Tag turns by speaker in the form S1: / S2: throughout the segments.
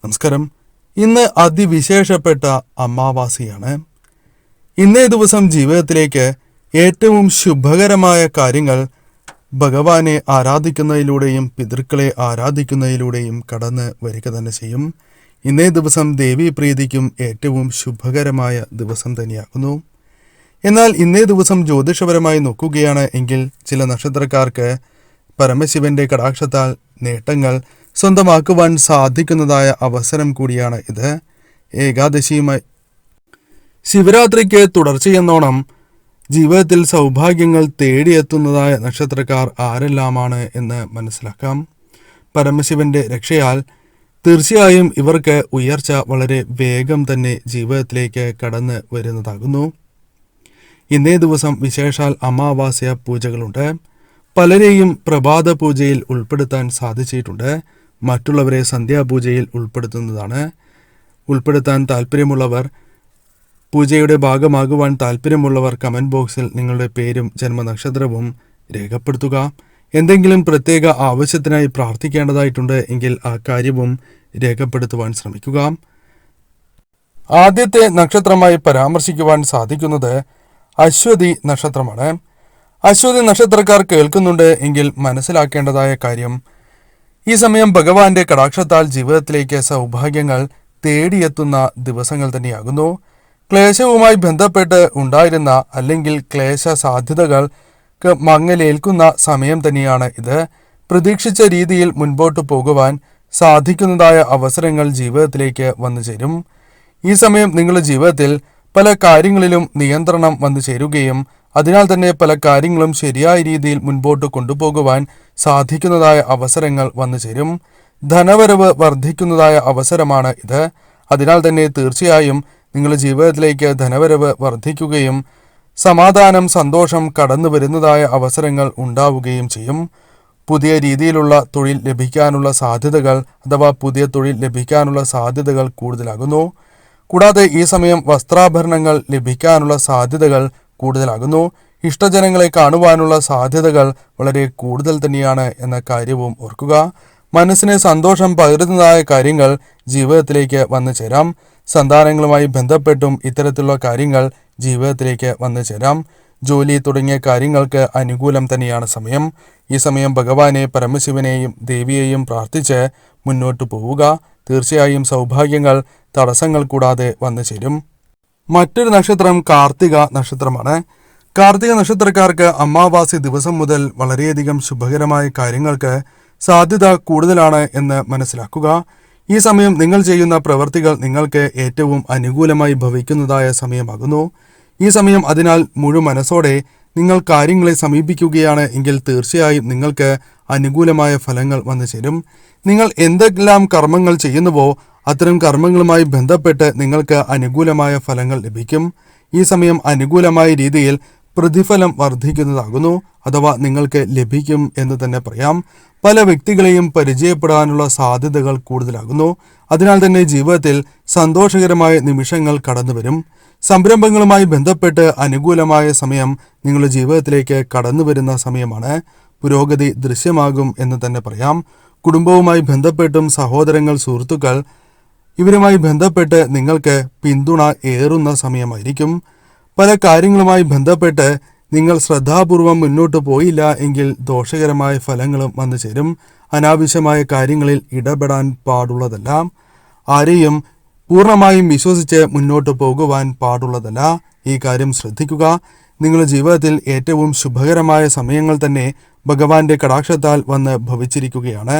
S1: നമസ്കാരം. ഇന്ന് അതിവിശേഷപ്പെട്ട അമാവാസിയാണ്. ഇന്നേ ദിവസം ജീവിതത്തിലേക്ക് ഏറ്റവും ശുഭകരമായ കാര്യങ്ങൾ ഭഗവാനെ ആരാധിക്കുന്നതിലൂടെയും പിതൃക്കളെ ആരാധിക്കുന്നതിലൂടെയും കടന്ന് വരിക തന്നെ ചെയ്യും. ഇന്നേ ദിവസം ദേവീ പ്രീതിക്കും ഏറ്റവും ശുഭകരമായ ദിവസം തന്നെയാകുന്നു. എന്നാൽ ഇന്നേ ദിവസം ജ്യോതിഷപരമായി നോക്കുകയാണ് എങ്കിൽ ചില നക്ഷത്രക്കാർക്ക് പരമശിവന്റെ കടാക്ഷത്താൽ നേട്ടങ്ങൾ സ്വന്തമാക്കുവാൻ സാധിക്കുന്നതായ അവസരം കൂടിയാണ് ഇത്. ഏകാദശിയുമായി ശിവരാത്രിക്ക് തുടർച്ചയെന്നോണം ജീവിതത്തിൽ സൗഭാഗ്യങ്ങൾ തേടിയെത്തുന്നതായ നക്ഷത്രക്കാർ ആരെല്ലാമാണ് എന്ന് മനസ്സിലാക്കാം. പരമശിവന്റെ രക്ഷയാൽ തീർച്ചയായും ഇവർക്ക് ഉയർച്ച വളരെ വേഗം തന്നെ ജീവിതത്തിലേക്ക് കടന്ന് വരുന്നതാകുന്നു. ഇന്നേ ദിവസം വിശേഷാൽ അമാവാസ്യ പൂജകളുണ്ട്. പലരെയും പ്രഭാത പൂജയിൽ ഉൾപ്പെടുത്താൻ സാധിച്ചിട്ടുണ്ട്. മറ്റുള്ളവരെ സന്ധ്യാപൂജയിൽ ഉൾപ്പെടുത്താൻ താല്പര്യമുള്ളവർ, പൂജയുടെ ഭാഗമാകുവാൻ താല്പര്യമുള്ളവർ കമൻറ്റ് ബോക്സിൽ നിങ്ങളുടെ പേരും ജന്മനക്ഷത്രവും രേഖപ്പെടുത്തുക. എന്തെങ്കിലും പ്രത്യേക ആവശ്യത്തിനായി പ്രാർത്ഥിക്കേണ്ടതായിട്ടുണ്ട് എങ്കിൽ ആ കാര്യവും രേഖപ്പെടുത്തുവാൻ ശ്രമിക്കുക. ആദ്യത്തെ നക്ഷത്രമായി പരാമർശിക്കുവാൻ സാധിക്കുന്നത് അശ്വതി നക്ഷത്രമാണ്. അശ്വതി നക്ഷത്രക്കാർ കേൾക്കുന്നുണ്ട് എങ്കിൽ മനസ്സിലാക്കേണ്ടതായ കാര്യം, ഈ സമയം ഭഗവാന്റെ കടാക്ഷത്താൽ ജീവിതത്തിലേക്ക് സൗഭാഗ്യങ്ങൾ തേടിയെത്തുന്ന ദിവസങ്ങൾ തന്നെയാകുന്നു. ക്ലേശവുമായി ബന്ധപ്പെട്ട് ഉണ്ടായിരുന്ന അല്ലെങ്കിൽ ക്ലേശ സാധ്യതകൾക്ക് മങ്ങലേൽക്കുന്ന സമയം തന്നെയാണ് ഇത്. പ്രതീക്ഷിച്ച രീതിയിൽ മുൻപോട്ട് പോകുവാൻ സാധിക്കുന്നതായ അവസരങ്ങൾ ജീവിതത്തിലേക്ക് വന്നു ചേരും. ഈ സമയം നിങ്ങളുടെ ജീവിതത്തിൽ പല കാര്യങ്ങളിലും നിയന്ത്രണം വന്നു ചേരുകയും അതിനാൽ തന്നെ പല കാര്യങ്ങളും ശരിയായ രീതിയിൽ മുൻപോട്ട് കൊണ്ടുപോകുവാൻ സാധിക്കുന്നതായ അവസരങ്ങൾ വന്നു ചേരും. ധനവരവ് വർദ്ധിക്കുന്നതായ അവസരമാണ് ഇത്. അതിനാൽ തന്നെ തീർച്ചയായും നിങ്ങളുടെ ജീവിതത്തിലേക്ക് ധനവരവ് വർദ്ധിക്കുകയും സമാധാനം, സന്തോഷം കടന്നു വരുന്നതായ അവസരങ്ങൾ ഉണ്ടാവുകയും ചെയ്യും. പുതിയ രീതിയിലുള്ള തൊഴിൽ ലഭിക്കാനുള്ള സാധ്യതകൾ അഥവാ പുതിയ തൊഴിൽ ലഭിക്കാനുള്ള സാധ്യതകൾ കൂടുതലാകുന്നു. കൂടാതെ ഈ സമയം വസ്ത്രാഭരണങ്ങൾ ലഭിക്കാനുള്ള സാധ്യതകൾ കൂടുതലാകുന്നു. ഇഷ്ടജനങ്ങളെ കാണുവാനുള്ള സാധ്യതകൾ വളരെ കൂടുതൽ തന്നെയാണ് എന്ന കാര്യവും ഓർക്കുക. മനസ്സിന് സന്തോഷം പകരുന്നതായ കാര്യങ്ങൾ ജീവിതത്തിലേക്ക് വന്നു ചേരാം. സന്താനങ്ങളുമായി ബന്ധപ്പെട്ടും ഇത്തരത്തിലുള്ള കാര്യങ്ങൾ ജീവിതത്തിലേക്ക് വന്നു ചേരാം. ജോലി തുടങ്ങിയ കാര്യങ്ങൾക്ക് അനുകൂലം തന്നെയാണ് സമയം. ഈ സമയം ഭഗവാനെ, പരമശിവനെയും ദേവിയെയും പ്രാർത്ഥിച്ച് മുന്നോട്ട് പോവുക. തീർച്ചയായും സൗഭാഗ്യങ്ങൾ തടസ്സങ്ങൾ കൂടാതെ വന്നു ചേരും. മറ്റൊരു നക്ഷത്രം കാർത്തിക നക്ഷത്രമാണ്. കാർത്തിക നക്ഷത്രക്കാർക്ക് അമാവാസി ദിവസം മുതൽ വളരെയധികം ശുഭകരമായ കാര്യങ്ങൾക്ക് സാധ്യത കൂടുതലാണ് എന്ന് മനസ്സിലാക്കുക. ഈ സമയം നിങ്ങൾ ചെയ്യുന്ന പ്രവൃത്തികൾ നിങ്ങൾക്ക് ഏറ്റവും അനുകൂലമായി ഭവിക്കുന്നതായ സമയമാകുന്നു. ഈ സമയം അതിനാൽ മനസ്സോടെ നിങ്ങൾ കാര്യങ്ങളെ സമീപിക്കുകയാണ് എങ്കിൽ തീർച്ചയായും നിങ്ങൾക്ക് അനുകൂലമായ ഫലങ്ങൾ വന്നു ചേരും. നിങ്ങൾ എന്തെല്ലാം കർമ്മങ്ങൾ ചെയ്യുന്നുവോ അത്തരം കർമ്മങ്ങളുമായി ബന്ധപ്പെട്ട് നിങ്ങൾക്ക് അനുകൂലമായ ഫലങ്ങൾ ലഭിക്കും. ഈ സമയം അനുകൂലമായ രീതിയിൽ പ്രതിഫലം വർദ്ധിക്കുന്നതാകുന്നു, അഥവാ നിങ്ങൾക്ക് ലഭിക്കും എന്ന് തന്നെ പറയാം. പല വ്യക്തികളെയും പരിചയപ്പെടാനുള്ള സാധ്യതകൾ കൂടുതലാകുന്നു. അതിനാൽ തന്നെ ജീവിതത്തിൽ സന്തോഷകരമായ നിമിഷങ്ങൾ കടന്നുവരും. സംരംഭങ്ങളുമായി ബന്ധപ്പെട്ട് അനുകൂലമായ സമയം നിങ്ങളുടെ ജീവിതത്തിലേക്ക് കടന്നു വരുന്ന സമയമാണ്. പുരോഗതി ദൃശ്യമാകും എന്ന് തന്നെ പറയാം. കുടുംബവുമായി ബന്ധപ്പെട്ടും സഹോദരങ്ങൾ, സുഹൃത്തുക്കൾ ഇവരുമായി ബന്ധപ്പെട്ട് നിങ്ങൾക്ക് പിന്തുണ ഏറുന്ന സമയമായിരിക്കും. പല കാര്യങ്ങളുമായി ബന്ധപ്പെട്ട് നിങ്ങൾ ശ്രദ്ധാപൂർവം മുന്നോട്ട് പോയില്ല എങ്കിൽ ദോഷകരമായ ഫലങ്ങളും വന്നു ചേരും. അനാവശ്യമായ കാര്യങ്ങളിൽ ഇടപെടാൻ പാടുള്ളതല്ല. ആരെയും പൂർണ്ണമായും വിശ്വസിച്ച് മുന്നോട്ട് പോകുവാൻ പാടുള്ളതല്ല. ഈ കാര്യം ശ്രദ്ധിക്കുക. നിങ്ങളുടെ ജീവിതത്തിൽ ഏറ്റവും ശുഭകരമായ സമയങ്ങൾ തന്നെ ഭഗവാന്റെ കടാക്ഷത്താൽ വന്ന് ഭവിച്ചിരിക്കുകയാണ്.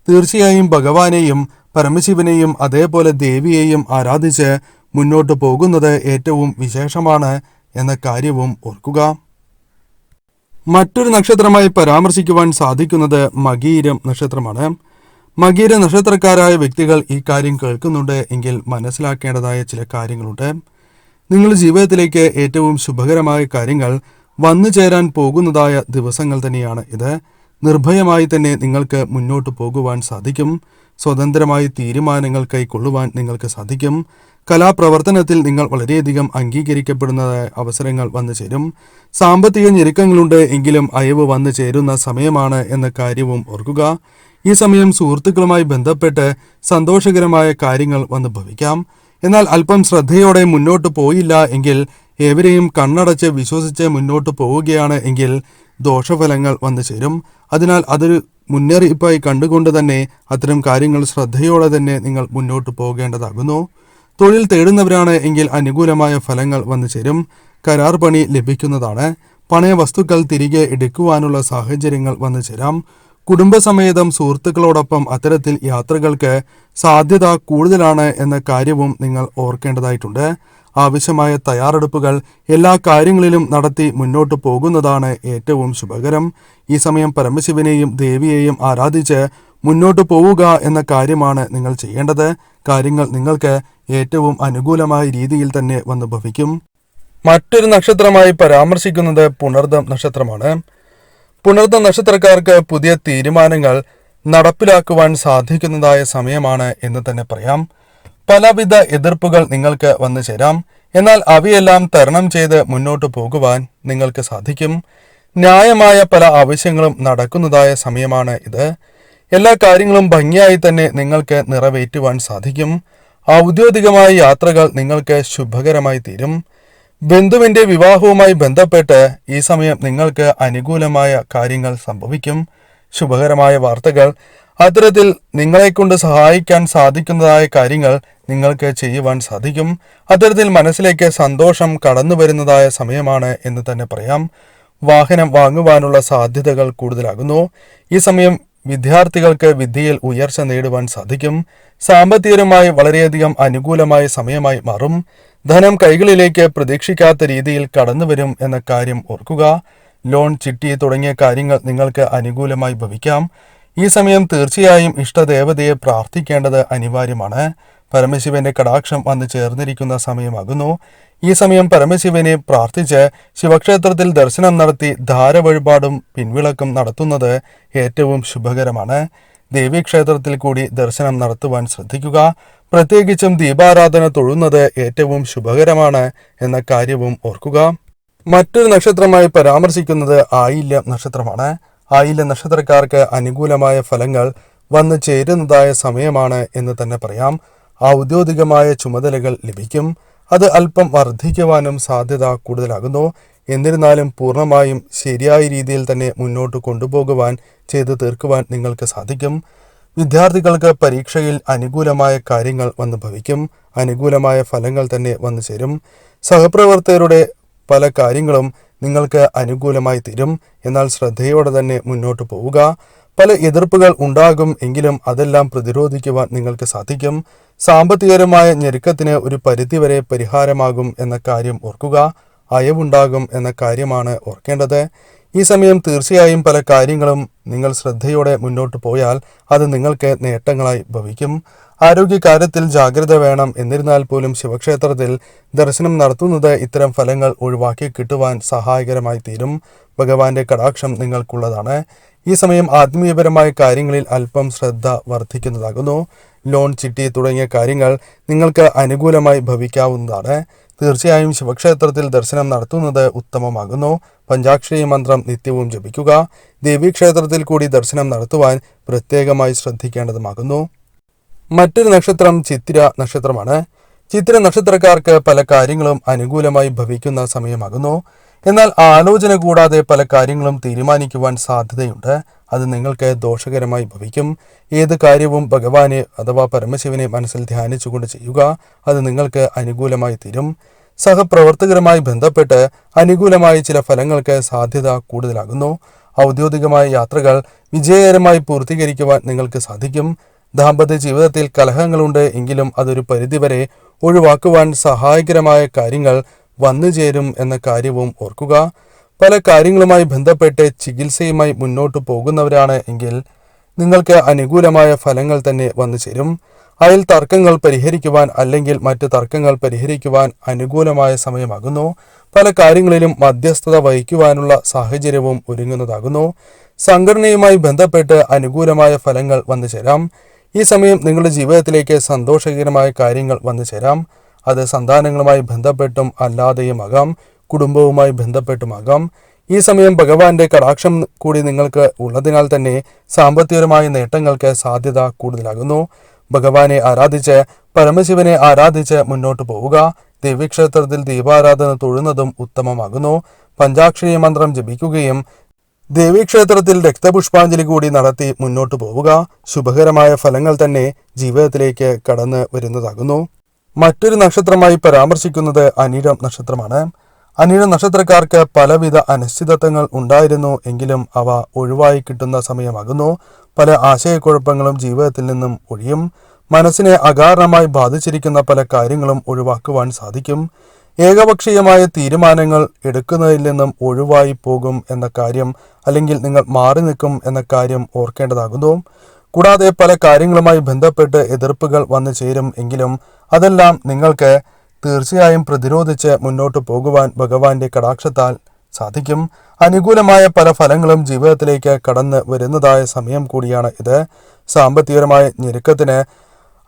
S1: തീർച്ചയായും ഭഗവാനെയും പരമശിവനെയും അതേപോലെ ദേവിയെയും ആരാധിച്ച് മുന്നോട്ട് പോകുന്നത് ഏറ്റവും വിശേഷമാണ് എന്ന കാര്യവും ഓർക്കുക. മറ്റൊരു നക്ഷത്രമായി പരാമർശിക്കുവാൻ സാധിക്കുന്നത് മകീരം നക്ഷത്രമാണ്. മകീര നക്ഷത്രക്കാരായ വ്യക്തികൾ ഈ കാര്യം കേൾക്കുന്നുണ്ട് എങ്കിൽ മനസ്സിലാക്കേണ്ടതായ ചില കാര്യങ്ങളുണ്ട്. നിങ്ങളുടെ ജീവിതത്തിലേക്ക് ഏറ്റവും ശുഭകരമായ കാര്യങ്ങൾ വന്നു ചേരാൻ പോകുന്നതായ ദിവസങ്ങൾ തന്നെയാണ് ഇത്. നിർഭയമായി തന്നെ നിങ്ങൾക്ക് മുന്നോട്ട് പോകുവാൻ സാധിക്കും. സ്വതന്ത്രമായി തീരുമാനങ്ങൾ കൈക്കൊള്ളുവാൻ നിങ്ങൾക്ക് സാധിക്കും. കലാപ്രവർത്തനത്തിൽ നിങ്ങൾ വളരെയധികം അംഗീകരിക്കപ്പെടുന്ന അവസരങ്ങൾ വന്നു ചേരും. സാമ്പത്തിക ഞെരുക്കങ്ങളുണ്ട് എങ്കിലും അയവ് വന്നു ചേരുന്ന സമയമാണ് എന്ന കാര്യവും ഓർക്കുക. ഈ സമയം സുഹൃത്തുക്കളുമായി ബന്ധപ്പെട്ട് സന്തോഷകരമായ കാര്യങ്ങൾ വന്ന് ഭവിക്കാം. എന്നാൽ അല്പം ശ്രദ്ധയോടെ മുന്നോട്ട് പോയില്ല എങ്കിൽ, ഏവരെയും കണ്ണടച്ച് വിശ്വസിച്ച് മുന്നോട്ട് പോവുകയാണ് എങ്കിൽ ദോഷഫലങ്ങൾ വന്നു ചേരും. അതിനാൽ അതൊരു മുന്നറിയിപ്പായി കണ്ടുകൊണ്ട് തന്നെ അത്തരം കാര്യങ്ങൾ ശ്രദ്ധയോടെ തന്നെ നിങ്ങൾ മുന്നോട്ട് പോകേണ്ടതാകുന്നു. തൊഴിൽ തേടുന്നവരാണ് എങ്കിൽ അനുകൂലമായ ഫലങ്ങൾ വന്നു ചേരും. കരാർ പണി ലഭിക്കുന്നതാണ്. പണയ വസ്തുക്കൾ തിരികെ എടുക്കുവാനുള്ള സാഹചര്യങ്ങൾ വന്നു ചേരാം. കുടുംബസമേതം സുഹൃത്തുക്കളോടൊപ്പം അത്തരത്തിൽ യാത്രകൾക്ക് സാധ്യത കൂടുതലാണ് എന്ന കാര്യവും നിങ്ങൾ ഓർക്കേണ്ടതായിട്ടുണ്ട്. ആവശ്യമായ തയ്യാറെടുപ്പുകൾ എല്ലാ കാര്യങ്ങളിലും നടത്തി മുന്നോട്ട് പോകുന്നതാണ് ഏറ്റവും ശുഭകരം. ഈ സമയം പരമശിവനെയും ദേവിയെയും ആരാധിച്ച് മുന്നോട്ട് പോവുക എന്ന കാര്യമാണ് നിങ്ങൾ ചെയ്യേണ്ടത്. കാര്യങ്ങൾ നിങ്ങൾക്ക് ഏറ്റവും അനുകൂലമായ രീതിയിൽ തന്നെ വന്നു ഭവിക്കും. മറ്റൊരു നക്ഷത്രമായി പരാമർശിക്കുന്നത് പുണർദം നക്ഷത്രമാണ്. പുണർദം നക്ഷത്രക്കാർക്ക് പുതിയ തീരുമാനങ്ങൾ നടപ്പിലാക്കുവാൻ സാധിക്കുന്നതായ സമയമാണ് എന്ന് തന്നെ പറയാം. പലവിധ എതിർപ്പുകൾ നിങ്ങൾക്ക് വന്നു ചേരാം. എന്നാൽ അവയെല്ലാം തരണം ചെയ്ത് മുന്നോട്ട് പോകുവാൻ നിങ്ങൾക്ക് സാധിക്കും. ന്യായമായ പല ആവശ്യങ്ങളും നടക്കുന്നതായ സമയമാണ് ഇത്. എല്ലാ കാര്യങ്ങളും ഭംഗിയായി തന്നെ നിങ്ങൾക്ക് നിറവേറ്റുവാൻ സാധിക്കും. ഔദ്യോഗികമായ യാത്രകൾ നിങ്ങൾക്ക് ശുഭകരമായി തീരും. ബന്ധുവിന്റെ വിവാഹവുമായി ബന്ധപ്പെട്ട് ഈ സമയം നിങ്ങൾക്ക് അനുകൂലമായ കാര്യങ്ങൾ സംഭവിക്കും. ശുഭകരമായ വാർത്തകൾ, അത്തരത്തിൽ നിങ്ങളെക്കൊണ്ട് സഹായിക്കാൻ സാധിക്കുന്നതായ കാര്യങ്ങൾ നിങ്ങൾക്ക് ചെയ്യുവാൻ സാധിക്കും. അത്തരത്തിൽ മനസ്സിലേക്ക് സന്തോഷം കടന്നു വരുന്നതായ സമയമാണ് എന്ന് തന്നെ പറയാം. വാഹനം വാങ്ങുവാനുള്ള സാധ്യതകൾ കൂടുതലാകുന്നു. ഈ സമയം വിദ്യാർത്ഥികൾക്ക് വിദ്യയിൽ ഉയർച്ച നേടുവാൻ സാധിക്കും. സാമ്പത്തികമായി വളരെയധികം അനുകൂലമായ സമയമായി മാറും. ധനം കൈകളിലേക്ക് പ്രതീക്ഷിക്കാത്ത രീതിയിൽ കടന്നുവരും എന്ന കാര്യം ഓർക്കുക. ലോൺ, ചിട്ടി തുടങ്ങിയ കാര്യങ്ങൾ നിങ്ങൾക്ക് അനുകൂലമായി ഭവിക്കാം. ഈ സമയം തീർച്ചയായും ഇഷ്ടദേവതയെ പ്രാർത്ഥിക്കേണ്ടത് അനിവാര്യമാണ്. പരമശിവന്റെ കടാക്ഷം വന്നു ചേർന്നിരിക്കുന്ന സമയമാകുന്നു. ഈ സമയം പരമശിവനെ പ്രാർത്ഥിച്ച് ശിവക്ഷേത്രത്തിൽ ദർശനം നടത്തി ധാര വഴിപാടും പിൻവിളക്കും നടത്തുന്നത് ഏറ്റവും ശുഭകരമാണ്. ദേവീക്ഷേത്രത്തിൽ കൂടി ദർശനം നടത്തുവാൻ ശ്രദ്ധിക്കുക. പ്രത്യേകിച്ചും ദീപാരാധന തൊഴുന്നത് ഏറ്റവും ശുഭകരമാണ് എന്ന കാര്യവും ഓർക്കുക. മറ്റൊരു നക്ഷത്രമായി പരാമർശിക്കുന്നത് ആയില്യ നക്ഷത്രമാണ്. ആയില്യ നക്ഷത്രക്കാർക്ക് അനുകൂലമായ ഫലങ്ങൾ വന്നു ചേരുന്നതായ സമയമാണ് എന്ന് തന്നെ പറയാം. ഔദ്യോഗികമായ ചുമതലകൾ ലഭിക്കും. അത് അല്പം വർദ്ധിക്കുവാനും സാധ്യത കൂടുതലാകുന്നു. എന്നിരുന്നാലും പൂർണ്ണമായും ശരിയായ രീതിയിൽ തന്നെ മുന്നോട്ട് കൊണ്ടുപോകുവാൻ ചെയ്തു തീർക്കുവാൻ നിങ്ങൾക്ക് സാധിക്കും. വിദ്യാർത്ഥികൾക്ക് പരീക്ഷയിൽ അനുകൂലമായ കാര്യങ്ങൾ വന്നു ഭവിക്കും. അനുകൂലമായ ഫലങ്ങൾ തന്നെ വന്നു ചേരും. സഹപ്രവർത്തകരുടെ പല കാര്യങ്ങളും നിങ്ങൾക്ക് അനുകൂലമായി തീരും. എന്നാൽ ശ്രദ്ധയോടെ തന്നെ മുന്നോട്ട് പോവുക. പല എതിർപ്പുകൾ ഉണ്ടാകും എങ്കിലും അതെല്ലാം പ്രതിരോധിക്കുവാൻ നിങ്ങൾക്ക് സാധിക്കും. സാമ്പത്തികപരമായ ഞെരുക്കത്തിന് ഒരു പരിധിവരെ പരിഹാരമാകും എന്ന കാര്യം ഓർക്കുക. അയവുണ്ടാകും എന്ന കാര്യമാണ് ഓർക്കേണ്ടത്. ഈ സമയം തീർച്ചയായും പല കാര്യങ്ങളും നിങ്ങൾ ശ്രദ്ധയോടെ മുന്നോട്ട് പോയാൽ അത് നിങ്ങൾക്ക് നേട്ടങ്ങളായി ഭവിക്കും. ആരോഗ്യകാര്യത്തിൽ ജാഗ്രത വേണം. എന്നിരുന്നാൽ പോലും ശിവക്ഷേത്രത്തിൽ ദർശനം നടത്തുന്നത് ഇത്തരം ഫലങ്ങൾ ഒഴിവാക്കി കിട്ടുവാൻ സഹായകരമായി തീരും. ഭഗവാന്റെ കടാക്ഷം നിങ്ങൾക്കുള്ളതാണ്. ഈ സമയം ആത്മീയപരമായ കാര്യങ്ങളിൽ അല്പം ശ്രദ്ധ വർദ്ധിക്കുന്നതാകുന്നു. ലോൺ, ചിട്ടി തുടങ്ങിയ കാര്യങ്ങൾ നിങ്ങൾക്ക് അനുകൂലമായി ഭവിക്കാവുന്നതാണ്. തീർച്ചയായും ശിവക്ഷേത്രത്തിൽ ദർശനം നടത്തുന്നത് ഉത്തമമാകുന്നു. പഞ്ചാക്ഷരി മന്ത്രം നിത്യവും ജപിക്കുക. ദേവീക്ഷേത്രത്തിൽ കൂടി ദർശനം നടത്തുവാൻ പ്രത്യേകമായി ശ്രദ്ധിക്കേണ്ടതുമാകുന്നു. മറ്റൊരു നക്ഷത്രം ചിത്തിര നക്ഷത്രമാണ്. ചിത്തിര നക്ഷത്രക്കാർക്ക് പല കാര്യങ്ങളും അനുകൂലമായി ഭവിക്കുന്ന സമയമാകുന്നു. എന്നാൽ ആലോചന കൂടാതെ പല കാര്യങ്ങളും തീരുമാനിക്കുവാൻ സാധ്യതയുണ്ട്. അത് നിങ്ങൾക്ക് ദോഷകരമായി ഭവിക്കും. ഏത് കാര്യവും ഭഗവാനെ അഥവാ പരമശിവനെ മനസ്സിൽ ധ്യാനിച്ചുകൊണ്ട് ചെയ്യുക. അത് നിങ്ങൾക്ക് അനുകൂലമായി തീരും. സഹപ്രവർത്തകരുമായി ബന്ധപ്പെട്ട് അനുകൂലമായ ചില ഫലങ്ങൾക്ക് സാധ്യത കൂടുതലാകുന്നു. ഔദ്യോഗികമായ യാത്രകൾ വിജയകരമായി പൂർത്തീകരിക്കുവാൻ നിങ്ങൾക്ക് സാധിക്കും. ദാമ്പത്യ ജീവിതത്തിൽ കലഹങ്ങളുണ്ട് എങ്കിലും അതൊരു പരിധിവരെ ഒഴിവാക്കുവാൻ സഹായകരമായ കാര്യങ്ങൾ വന്നു ചേരും എന്ന കാര്യവും ഓർക്കുക. പല കാര്യങ്ങളുമായി ബന്ധപ്പെട്ട് ചികിത്സയുമായി മുന്നോട്ട് പോകുന്നവരാണ് എങ്കിൽ നിങ്ങൾക്ക് അനുകൂലമായ ഫലങ്ങൾ തന്നെ വന്നു ചേരും. അയൽ തർക്കങ്ങൾ പരിഹരിക്കുവാൻ അല്ലെങ്കിൽ മറ്റ് തർക്കങ്ങൾ പരിഹരിക്കുവാൻ അനുകൂലമായ സമയമാകുന്നു. പല കാര്യങ്ങളിലും മധ്യസ്ഥത വഹിക്കുവാനുള്ള സാഹചര്യവും ഒരുങ്ങുന്നതാകുന്നു. സംഘടനയുമായി ബന്ധപ്പെട്ട് അനുകൂലമായ ഫലങ്ങൾ വന്നു ചേരാം. ഈ സമയം നിങ്ങളുടെ ജീവിതത്തിലേക്ക് സന്തോഷകരമായ കാര്യങ്ങൾ വന്നു ചേരാം. അത് സന്താനങ്ങളുമായി ബന്ധപ്പെട്ടും അല്ലാതെയുമാകാം, കുടുംബവുമായി ബന്ധപ്പെട്ടുമാകാം. ഈ സമയം ഭഗവാന്റെ കടാക്ഷം കൂടി നിങ്ങൾക്ക് ഉള്ളതിനാൽ തന്നെ സാമ്പത്തികപരമായ നേട്ടങ്ങൾക്ക് സാധ്യത കൂടുതലാകുന്നു. ഭഗവാനെ ആരാധിച്ച് പരമശിവനെ ആരാധിച്ച് മുന്നോട്ടു പോവുക. ദേവീക്ഷേത്രത്തിൽ ദീപാരാധന തൊഴുന്നതും ഉത്തമമാകുന്നു. പഞ്ചാക്ഷരി മന്ത്രം ജപിക്കുകയും ദേവീക്ഷേത്രത്തിൽ രക്തപുഷ്പാഞ്ജലി കൂടി നടത്തി മുന്നോട്ടു പോവുക. ശുഭകരമായ ഫലങ്ങൾ തന്നെ ജീവിതത്തിലേക്ക് കടന്നു വരുന്നതാകുന്നു. മറ്റൊരു നക്ഷത്രമായി പരാമർശിക്കുന്നത് അനിഴം നക്ഷത്രമാണ്. അനിഴം നക്ഷത്രക്കാർക്ക് പലവിധ അനിശ്ചിതത്വങ്ങൾ ഉണ്ടായിരുന്നു എങ്കിലും അവ ഒഴിവായി കിട്ടുന്ന സമയമാകുന്നു. പല ആശയക്കുഴപ്പങ്ങളും ജീവിതത്തിൽ നിന്നും ഒഴിയും. മനസ്സിനെ അകാരണമായി ബാധിച്ചിരിക്കുന്ന പല കാര്യങ്ങളും ഒഴിവാക്കുവാൻ സാധിക്കും. ഏകപക്ഷീയമായ തീരുമാനങ്ങൾ എടുക്കുന്നതിൽ നിന്നും ഒഴിവായി പോകും എന്ന കാര്യം, അല്ലെങ്കിൽ നിങ്ങൾ മാറി നിൽക്കും എന്ന കാര്യം ഓർക്കേണ്ടതാകുന്നു. കൂടാതെ പല കാര്യങ്ങളുമായി ബന്ധപ്പെട്ട് എതിർപ്പുകൾ വന്നു ചേരും എങ്കിലും അതെല്ലാം നിങ്ങൾക്ക് തീർച്ചയായും പ്രതിരോധിച്ച് മുന്നോട്ട് പോകുവാൻ ഭഗവാന്റെ കടാക്ഷത്താൽ സാധിക്കും. അനുകൂലമായ പല ഫലങ്ങളും ജീവിതത്തിലേക്ക് കടന്നു വരുന്നതായ സമയം കൂടിയാണ് ഇത്. സാമ്പത്തികപരമായ ഞെരുക്കത്തിന്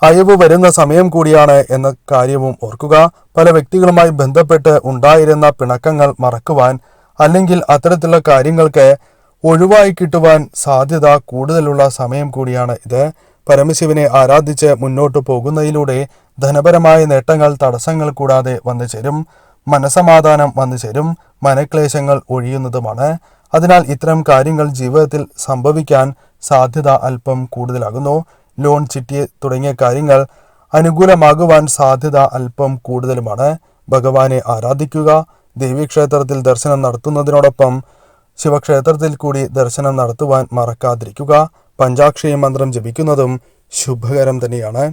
S1: അയവ് വരുന്ന സമയം കൂടിയാണ് എന്ന കാര്യവും ഓർക്കുക. പല വ്യക്തികളുമായി ബന്ധപ്പെട്ട് ഉണ്ടായിരുന്ന പിണക്കങ്ങൾ മറക്കുവാൻ, അല്ലെങ്കിൽ അത്തരത്തിലുള്ള കാര്യങ്ങൾക്ക് ഒഴിവായി കിട്ടുവാൻ സാധ്യത കൂടുതലുള്ള സമയം കൂടിയാണ് ഇത്. പരമശിവനെ ആരാധിച്ച് മുന്നോട്ടു പോകുന്നതിലൂടെ ധനപരമായ നേട്ടങ്ങൾ തടസ്സങ്ങൾ കൂടാതെ വന്നു ചേരും. മനസമാധാനം വന്നു ചേരും. മനക്ലേശങ്ങൾ ഒഴിയുന്നതുമാണ്. അതിനാൽ ഇത്തരം കാര്യങ്ങൾ ജീവിതത്തിൽ സംഭവിക്കാൻ സാധ്യത അല്പം കൂടുതലാകുന്നു. ലോൺ, ചിട്ടി തുടങ്ങിയ കാര്യങ്ങൾ അനുകൂലമാകുവാൻ സാധ്യത അല്പം കൂടുതലുമാണ്. ഭഗവാനെ ആരാധിക്കുക. ദേവീക്ഷേത്രത്തിൽ ദർശനം നടത്തുന്നതിനോടൊപ്പം ശിവക്ഷേത്രത്തിൽ കൂടി ദർശനം നടത്തുവാൻ മറക്കാതിരിക്കുക. പഞ്ചാക്ഷരി മന്ത്രം ജപിക്കുന്നതും ശുഭകരം തന്നെയാണ്.